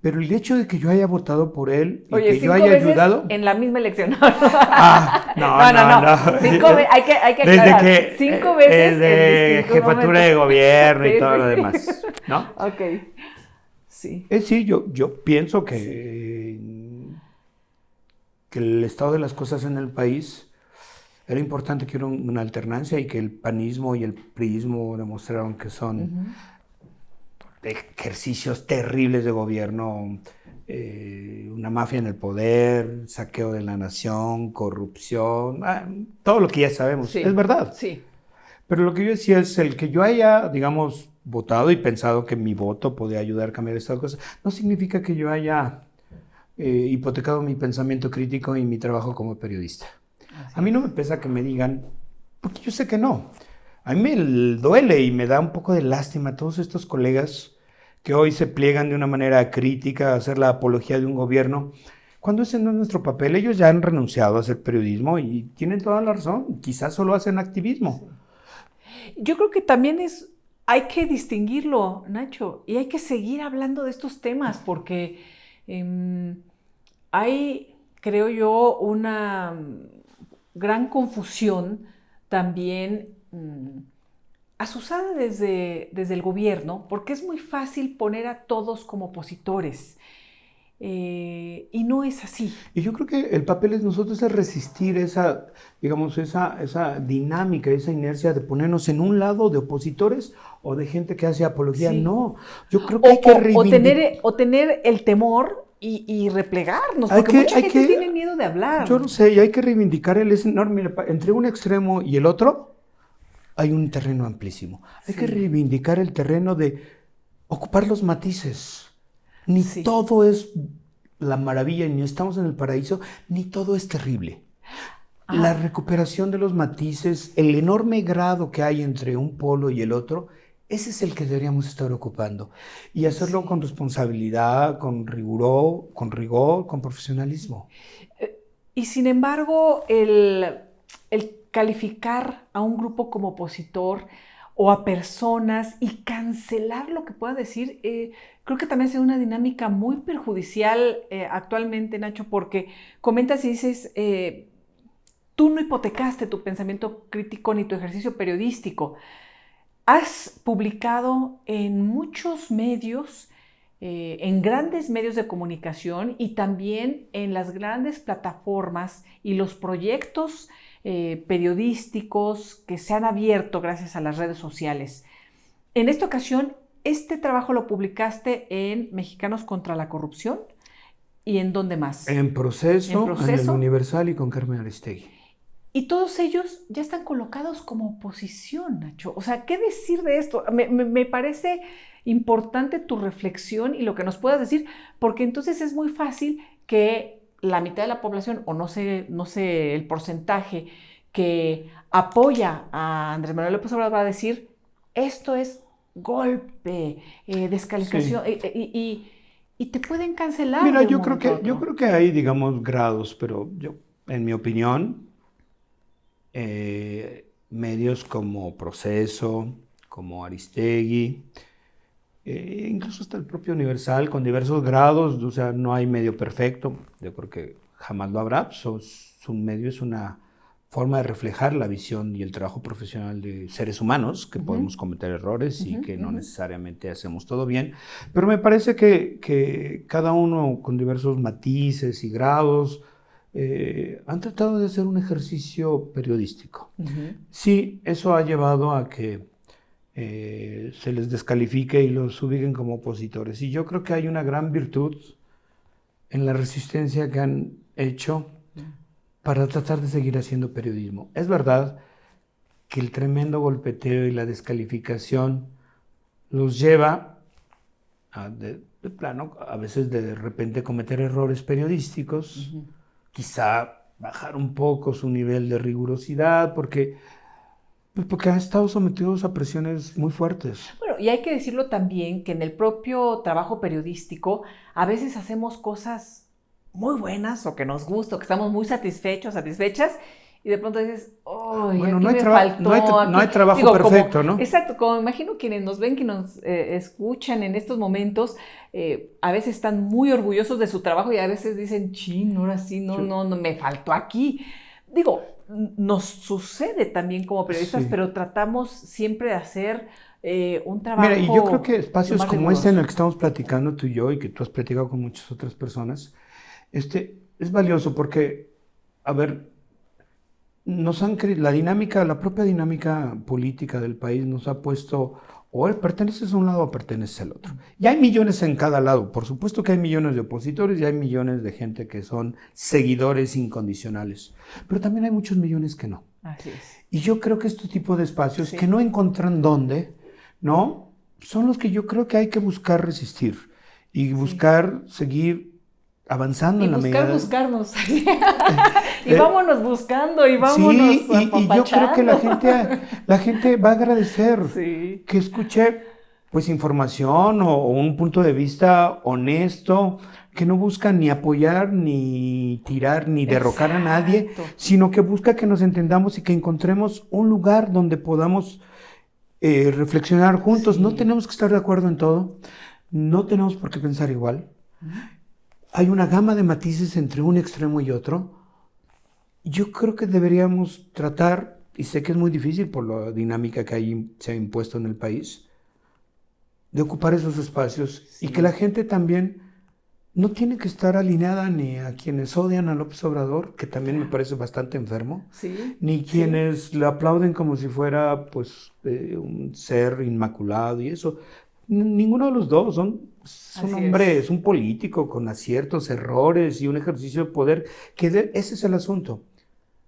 Pero el hecho de que yo haya votado por él y que yo haya ayudado... en la misma elección. No. 5 veces, hay que aclarar. Desde que 5 veces de jefatura momentos de gobierno y todo lo demás, ¿no? Ok, sí. Sí, yo pienso que el estado de las cosas en el país era importante que hubiera una alternancia y que el panismo y el priismo demostraron que son ejercicios terribles de gobierno, una mafia en el poder, saqueo de la nación, corrupción, todo lo que ya sabemos, es verdad. Sí. Pero lo que yo decía es el que yo haya, digamos, votado y pensado que mi voto podía ayudar a cambiar estas cosas, no significa que yo haya hipotecado mi pensamiento crítico y mi trabajo como periodista. A mí no me pesa que me digan, porque yo sé que no. A mí me duele y me da un poco de lástima a todos estos colegas que hoy se pliegan de una manera crítica a hacer la apología de un gobierno, cuando ese no es nuestro papel. Ellos ya han renunciado a hacer periodismo y tienen toda la razón, quizás solo hacen activismo. Yo creo que también hay que distinguirlo, Nacho, y hay que seguir hablando de estos temas, porque hay creo yo, una gran confusión también asusada desde el gobierno, porque es muy fácil poner a todos como opositores. Y no es así. Y yo creo que el papel de nosotros es resistir esa, digamos, esa dinámica, esa inercia de ponernos en un lado de opositores o de gente que hace apología. Sí. No, yo creo que hay que reivindicar. O tener el temor y replegarnos, porque mucha gente tiene miedo de hablar. Yo lo sé, y hay que reivindicar el enorme. Entre un extremo y el otro hay un terreno amplísimo. Hay que reivindicar el terreno de ocupar los matices. Ni todo es la maravilla, ni estamos en el paraíso, ni todo es terrible. La recuperación de los matices, el enorme grado que hay entre un polo y el otro, ese es el que deberíamos estar ocupando. Y hacerlo con responsabilidad, con rigor, con profesionalismo. Y sin embargo, el calificar a un grupo como opositor o a personas y cancelar lo que pueda decir, creo que también es una dinámica muy perjudicial actualmente, Nacho, porque comentas y dices, tú no hipotecaste tu pensamiento crítico ni tu ejercicio periodístico. Has publicado en muchos medios, en grandes medios de comunicación y también en las grandes plataformas y los proyectos periodísticos que se han abierto gracias a las redes sociales. En esta ocasión, este trabajo lo publicaste en Mexicanos contra la Corrupción. ¿Y en dónde más? En Proceso, en El Universal y con Carmen Aristegui. Y todos ellos ya están colocados como oposición, Nacho. O sea, ¿qué decir de esto? Me parece importante tu reflexión y lo que nos puedas decir, porque entonces es muy fácil que la mitad de la población, o no sé el porcentaje, que apoya a Andrés Manuel López Obrador va a decir, esto es golpe, descalificación, y te pueden cancelar. Mira, yo creo que hay, digamos, grados, pero yo, en mi opinión, medios como Proceso, como Aristegui, incluso hasta el propio Universal, con diversos grados, o sea, no hay medio perfecto, yo creo que jamás lo habrá, un medio es una forma de reflejar la visión y el trabajo profesional de seres humanos, que podemos cometer errores y que no necesariamente hacemos todo bien, pero me parece que cada uno con diversos matices y grados han tratado de hacer un ejercicio periodístico. Sí, eso ha llevado a que se les descalifique y los ubiquen como opositores. Y yo creo que hay una gran virtud en la resistencia que han hecho para tratar de seguir haciendo periodismo. Es verdad que el tremendo golpeteo y la descalificación los lleva de plano, a veces de repente cometer errores periodísticos, quizá bajar un poco su nivel de rigurosidad, porque han estado sometidos a presiones muy fuertes. Bueno, y hay que decirlo también que en el propio trabajo periodístico a veces hacemos cosas muy buenas o que nos gusta, o que estamos muy satisfechas, y de pronto dices, ¡oh! Bueno, no hay trabajo perfecto, ¿no? Exacto, como imagino quienes nos ven, que nos escuchan en estos momentos, a veces están muy orgullosos de su trabajo y a veces dicen, chin, ahora sí, no, me faltó aquí. Digo, nos sucede también como periodistas, pero tratamos siempre de hacer un trabajo. Mira, y yo creo que espacios como este en el que estamos platicando tú y yo, y que tú has platicado con muchas otras personas, es valioso porque, a ver, la propia dinámica política del país nos ha puesto, o perteneces a un lado o perteneces al otro. Y hay millones en cada lado, por supuesto que hay millones de opositores y hay millones de gente que son seguidores incondicionales, pero también hay muchos millones que no. Así es. Y yo creo que este tipo de espacios que no encuentran dónde, ¿no? Son los que yo creo que hay que buscar resistir y buscar seguir avanzando en la medida. Y buscarnos. Y vámonos buscando y vámonos y yo creo que la gente va a agradecer que escuche pues información o un punto de vista honesto, que no busca ni apoyar, ni tirar, ni derrocar a nadie, sino que busca que nos entendamos y que encontremos un lugar donde podamos reflexionar juntos. No tenemos que estar de acuerdo en todo, no tenemos por qué pensar igual. hay una gama de matices entre un extremo y otro. Yo creo que deberíamos tratar, y sé que es muy difícil por la dinámica que se ha impuesto en el país, de ocupar esos espacios y que la gente también no tiene que estar alineada ni a quienes odian a López Obrador, que también me parece bastante enfermo, ni quienes le aplauden como si fuera pues un ser inmaculado y eso. Ninguno de los dos, es un hombre, es un político con aciertos, errores y un ejercicio de poder, ese es el asunto.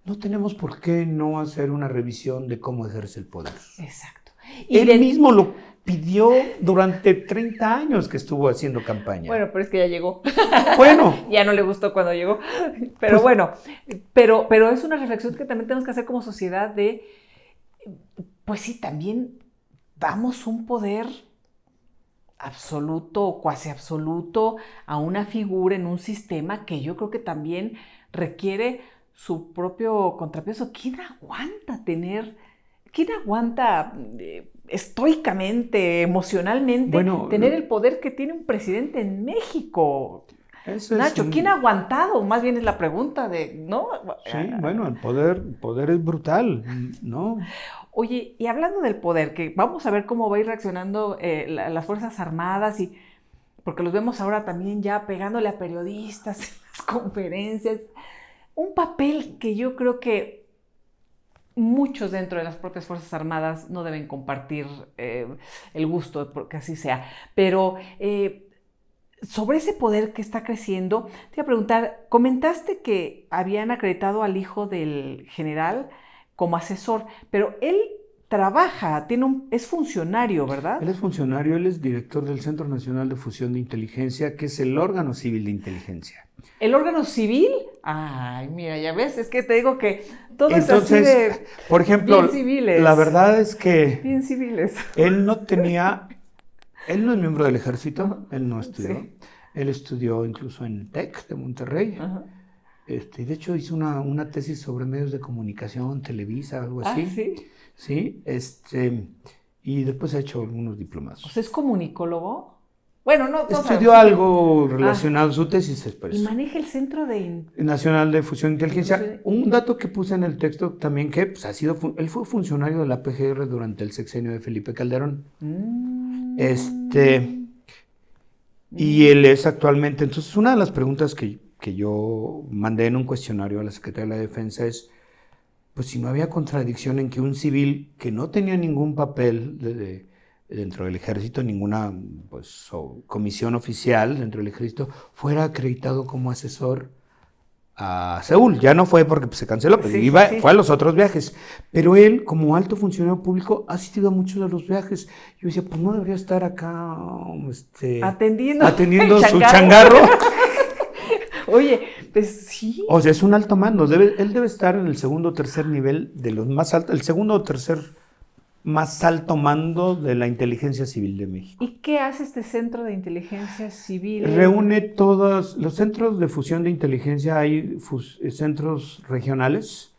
No tenemos por qué no hacer una revisión de cómo ejerce el poder. Exacto. Él mismo lo pidió durante 30 años que estuvo haciendo campaña. Bueno, pero es que ya llegó. Bueno. Ya no le gustó cuando llegó. Pero pues, bueno, pero es una reflexión que también tenemos que hacer como sociedad de, pues sí, también damos un poder absoluto o cuasi absoluto a una figura en un sistema que yo creo que también requiere su propio contrapeso. ¿Quién aguanta estoicamente, emocionalmente, tener el poder que tiene un presidente en México? Nacho, ¿quién ha aguantado? Más bien es la pregunta ¿no? Sí, bueno, el poder es brutal, ¿no? Oye, y hablando del poder, que vamos a ver cómo va a ir reaccionando las Fuerzas Armadas, porque los vemos ahora también ya pegándole a periodistas en las conferencias. Un papel que yo creo que muchos dentro de las propias Fuerzas Armadas no deben compartir el gusto de que así sea. Pero sobre ese poder que está creciendo, te iba a preguntar, comentaste que habían acreditado al hijo del general como asesor, pero él trabaja, es funcionario, ¿verdad? Él es funcionario, él es director del Centro Nacional de Fusión de Inteligencia, que es el órgano civil de inteligencia. ¿El órgano civil? Ay, mira, ya ves, es que te digo que todo es así de por ejemplo, bien civiles. La verdad es que bien civiles. Él no es miembro del ejército, él no estudió. Sí. Él estudió incluso en TEC de Monterrey. Uh-huh. De hecho hizo una tesis sobre medios de comunicación, Televisa, algo así. ¿Sí? Sí, y después ha hecho algunos diplomados. O sea, ¿es comunicólogo? Bueno, no estudió algo relacionado a su tesis, es por eso. Y maneja el Centro Nacional de Fusión de Inteligencia. Un dato que puse en el texto también que pues, él fue funcionario de la PGR durante el sexenio de Felipe Calderón. Y él es actualmente, entonces una de las preguntas que yo mandé en un cuestionario a la Secretaría de la Defensa es, pues si no había contradicción en que un civil que no tenía ningún papel dentro del ejército, ninguna pues, comisión oficial dentro del ejército, fuera acreditado como asesor a Seúl. Ya no fue porque pues, se canceló, pero fue a los otros viajes. Pero él, como alto funcionario público, ha asistido a muchos de los viajes. Yo decía, pues no debería estar acá atendiendo su changarro. Oye, pues sí. O sea, es un alto mando. Él debe estar en el segundo o tercer nivel de los más altos, el segundo o tercer más alto mando de la inteligencia civil de México. ¿Y qué hace este centro de inteligencia civil? Reúne todos los centros de fusión de inteligencia. Hay centros regionales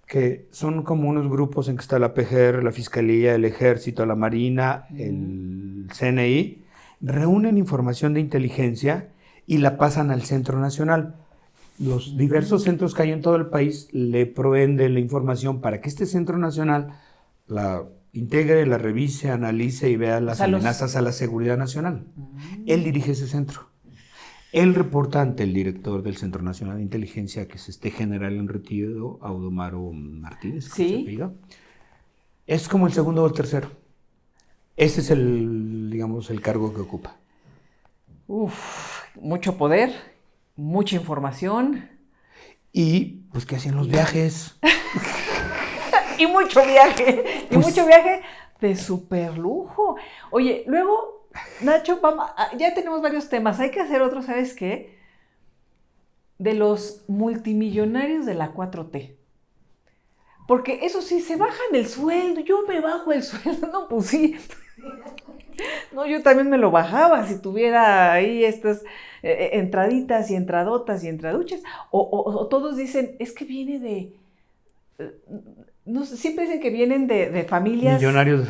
que son como unos grupos en que está la PGR, la Fiscalía, el Ejército, la Marina, el CNI. Reúnen información de inteligencia y la pasan al Centro Nacional. Los diversos centros que hay en todo el país le proveen de la información para que este Centro Nacional la integre, la revise, analice y vea las amenazas a la seguridad nacional. Él dirige ese centro. Él reporta ante el director del Centro Nacional de Inteligencia, que es este general en retiro, Audomaro Martínez. Sí. Es como el segundo o el tercero. Ese es el cargo que ocupa. Mucho poder, mucha información. Y, pues, ¿qué hacían los viajes? Y mucho viaje. Y mucho viaje de súper lujo. Oye, luego, Nacho, ya tenemos varios temas. Hay que hacer otro, ¿sabes qué? De los multimillonarios de la 4T. Porque eso sí, se bajan el sueldo. Yo me bajo el sueldo. No, pues sí. No, yo también me lo bajaba si tuviera ahí estas entraditas y entradotas y entraduchas. O todos dicen, es que viene de... No sé, siempre dicen que vienen de familias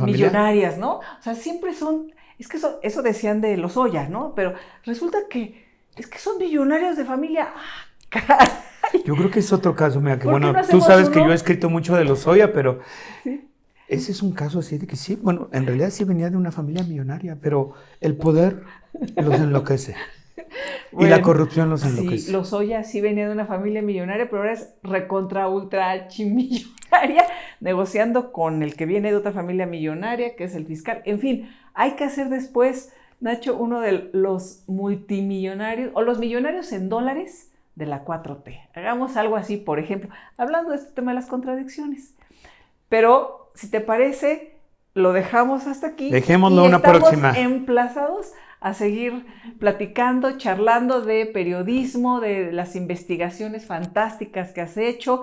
millonarias, ¿no? O sea, siempre son... Es que eso decían de Lozoya, ¿no? Pero resulta que Es que son millonarios de familia. ¡Ah, caray! Yo creo que es otro caso, mira, que ¿Por qué bueno, no tú hacemos sabes que uno? yo he escrito mucho de Lozoya, pero Sí. ese es un caso así de que sí, bueno, en realidad sí venía de una familia millonaria, pero el poder los enloquece y la Bueno, corrupción los sí, enloquece. Lozoya sí venía de una familia millonaria, pero ahora es recontra ultra archimillonaria, negociando con el que viene de otra familia millonaria, que es el fiscal. En fin, hay que hacer después, Nacho, uno de los multimillonarios o los millonarios en dólares de la 4T. Hagamos algo así, por ejemplo, hablando de este tema de las contradicciones. Pero, si te parece, lo dejamos hasta aquí Dejémoslo y una estamos próxima. emplazados a seguir platicando, charlando de periodismo, de las investigaciones fantásticas que has hecho.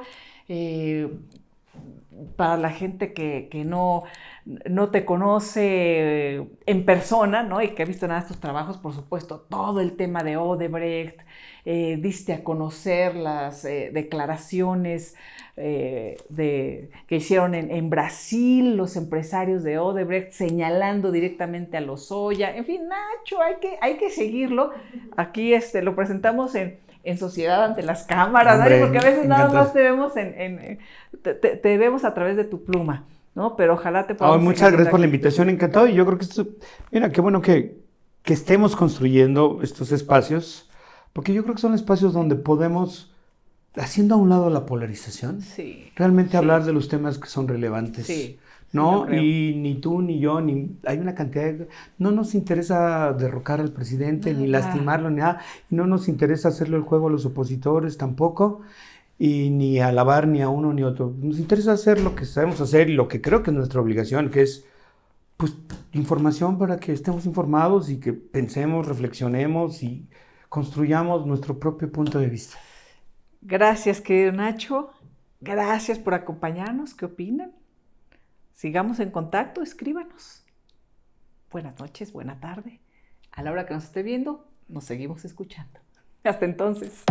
Para la gente que no te conoce en persona, ¿no? Y que ha visto nada de tus trabajos, por supuesto, todo el tema de Odebrecht, diste a conocer las declaraciones que hicieron en Brasil los empresarios de Odebrecht, señalando directamente a Lozoya. En fin, Nacho, hay que seguirlo. Aquí lo presentamos en sociedad ante las cámaras, Hombre, Dani, porque a veces nada encantado. más te vemos te vemos a través de tu pluma, ¿no? Pero ojalá te podamos Muchas seguir gracias por la aquí. invitación, encantado. Y yo creo que esto, mira, qué bueno que estemos construyendo estos espacios, porque yo creo que son espacios donde podemos, haciendo a un lado la polarización, Sí, realmente sí, hablar de los temas que son relevantes. sí, sí lo ¿No? creo. Y ni tú ni yo, ni hay una cantidad de... No nos interesa derrocar al presidente, ni Nada. lastimarlo, ni nada. No nos interesa hacerle el juego a los opositores tampoco, y ni alabar ni a uno ni a otro. Nos interesa hacer lo que sabemos hacer y lo que creo que es nuestra obligación, que es pues información para que estemos informados y que pensemos, reflexionemos y construyamos nuestro propio punto de vista. Gracias, querido Nacho. Gracias por acompañarnos. ¿Qué opinan? Sigamos en contacto, escríbanos. Buenas noches, buena tarde. A la hora que nos esté viendo, nos seguimos escuchando. Hasta entonces.